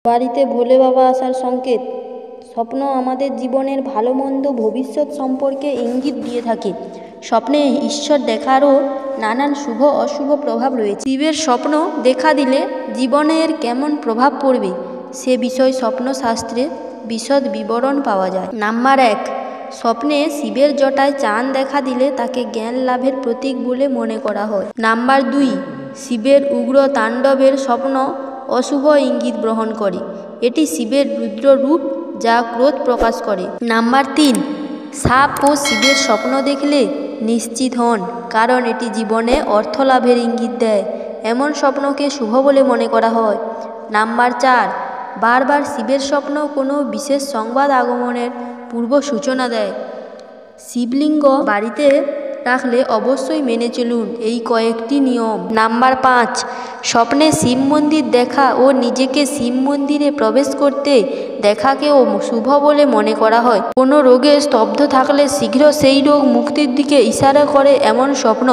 বাড়িতে ভোলে বাবা আসার সংকেত। স্বপ্ন আমাদের জীবনের ভালো মন্দ ভবিষ্যৎ সম্পর্কে ইঙ্গিত দিয়ে থাকে। স্বপ্নে ঈশ্বর দেখারও নানান শুভ অশুভ প্রভাব রয়েছে। শিবের স্বপ্ন দেখা দিলে জীবনের কেমন প্রভাব পড়বে সে বিষয়ে স্বপ্নশাস্ত্রে বিশদ বিবরণ পাওয়া যায়। নাম্বার 1, স্বপ্নে শিবের জটায় চাঁদ দেখা দিলে তাকে জ্ঞান লাভের প্রতীক বলে মনে করা হয়। নাম্বার 2, শিবের উগ্র তাণ্ডবের স্বপ্ন অশুভ ইঙ্গিত বহন করে। এটি শিবের রুদ্র রূপ যা ক্রোধ প্রকাশ করে। নাম্বার 3, সাপ ও শিবের স্বপ্ন দেখলে নিশ্চিত হন, কারণ এটি জীবনে অর্থ লাভের ইঙ্গিত দেয়। এমন স্বপ্নকে শুভ বলে মনে করা হয়। নাম্বার 4, বারবার শিবের স্বপ্ন কোনো বিশেষ সংবাদ আগমনের পূর্ব সূচনা দেয়। শিবলিঙ্গ বাড়িতে রাখলে অবশ্যই মেনে চলুন এই কয়েকটি নিয়ম। নাম্বার 5, স্বপ্নে শিব মন্দির দেখা ও নিজেকে শিব মন্দিরে প্রবেশ করতে দেখাকেও শুভ বলে মনে করা হয়। কোনো রোগে স্তব্ধ থাকলে শীঘ্র সেই রোগ মুক্তির দিকে ইশারা করে এমন স্বপ্ন।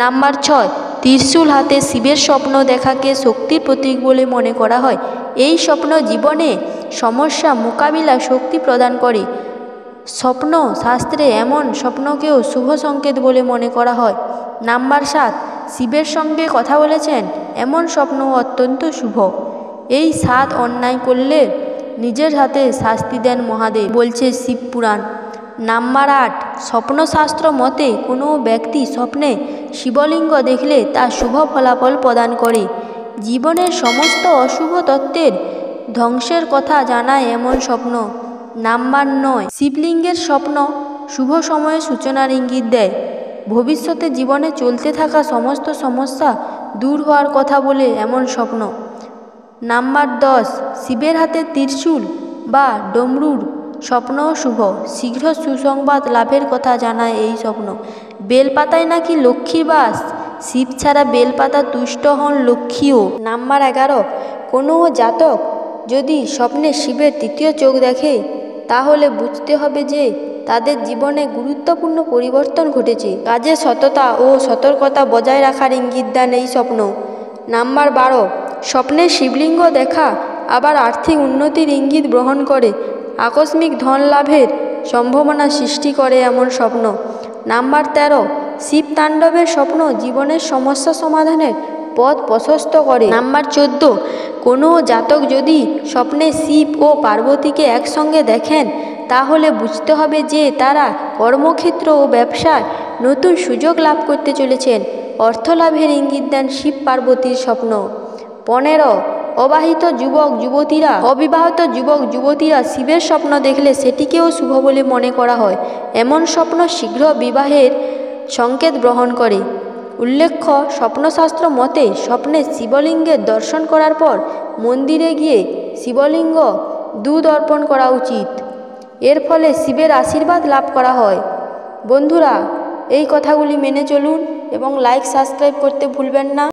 নাম্বার 6, ত্রিশূল হাতে শিবের স্বপ্ন দেখাকে শক্তির প্রতীক বলে মনে করা হয়। এই স্বপ্ন জীবনে সমস্যা মোকাবিলায় শক্তি প্রদান করে। স্বপ্ন শাস্ত্রে এমন স্বপ্নকেও শুভ সংকেত বলে মনে করা হয়। নাম্বার 7, শিবের সঙ্গে কথা বলেছেন এমন স্বপ্ন অত্যন্ত শুভ। এই 7 অন্যায় করলে নিজের হাতে শাস্তি দেন মহাদেব, বলছে শিবপুরাণ। নাম্বার 8, স্বপ্নশাস্ত্র মতে কোনো ব্যক্তি স্বপ্নে শিবলিঙ্গ দেখলে তা শুভ ফলাফল প্রদান করে। জীবনের সমস্ত অশুভ তত্ত্বের ধ্বংসের কথা জানায় এমন স্বপ্ন। নাম্বার 9, শিবলিঙ্গের স্বপ্ন শুভ সময়ের সূচনার ইঙ্গিত দেয়। ভবিষ্যতে জীবনে চলতে থাকা সমস্ত সমস্যা দূর হওয়ার কথা বলে এমন স্বপ্ন। নাম্বার 10, শিবের হাতে ত্রিশূল বা ডমরুর স্বপ্নও শুভ। শীঘ্র সুসংবাদ লাভের কথা জানায় এই স্বপ্ন। বেলপাতায় নাকি লক্ষ্মীর বাস, শিব ছাড়া বেলপাতা তুষ্ট হন লক্ষ্মীও। নাম্বার 11, কোনো জাতক যদি স্বপ্নে শিবের তৃতীয় চোখ দেখে তাহলে বুঝতে হবে যে তাদের জীবনে গুরুত্বপূর্ণ পরিবর্তন ঘটেছে। কাজে সততা ও সতর্কতা বজায় রাখার ইঙ্গিত দেন এই স্বপ্ন। নাম্বার 12, স্বপ্নে শিবলিঙ্গ দেখা আবার আর্থিক উন্নতির ইঙ্গিত বহন করে। আকস্মিক ধন লাভের সম্ভাবনা সৃষ্টি করে এমন স্বপ্ন। নাম্বার 13, শিব তাণ্ডবের স্বপ্ন জীবনের সমস্যা সমাধানের পথ প্রশস্ত করে। নাম্বার 14, কোনো জাতক যদি স্বপ্নে শিব ও পার্বতীকে একসঙ্গে দেখেন তাহলে বুঝতে হবে যে তারা কর্মক্ষেত্র ও ব্যবসায় নতুন সুযোগ লাভ করতে চলেছেন। অর্থ লাভের ইঙ্গিত দেন শিব পার্বতীর স্বপ্ন। 15, অবিবাহিত যুবক যুবতীরা শিবের স্বপ্ন দেখলে সেটিকেও শুভ বলে মনে করা হয়। এমন স্বপ্ন শীঘ্র বিবাহের সংকেত বহন করে। উল্লেখ্য, স্বপ্নশাস্ত্র মতে স্বপ্নে শিবলিঙ্গের দর্শন করার পর মন্দিরে গিয়ে শিবলিঙ্গ দুধ অর্পণ করা উচিত। এর ফলে শিবের আশীর্বাদ লাভ করা হয়। বন্ধুরা, এই কথাগুলি মেনে চলুন এবং লাইক সাবস্ক্রাইব করতে ভুলবেন না।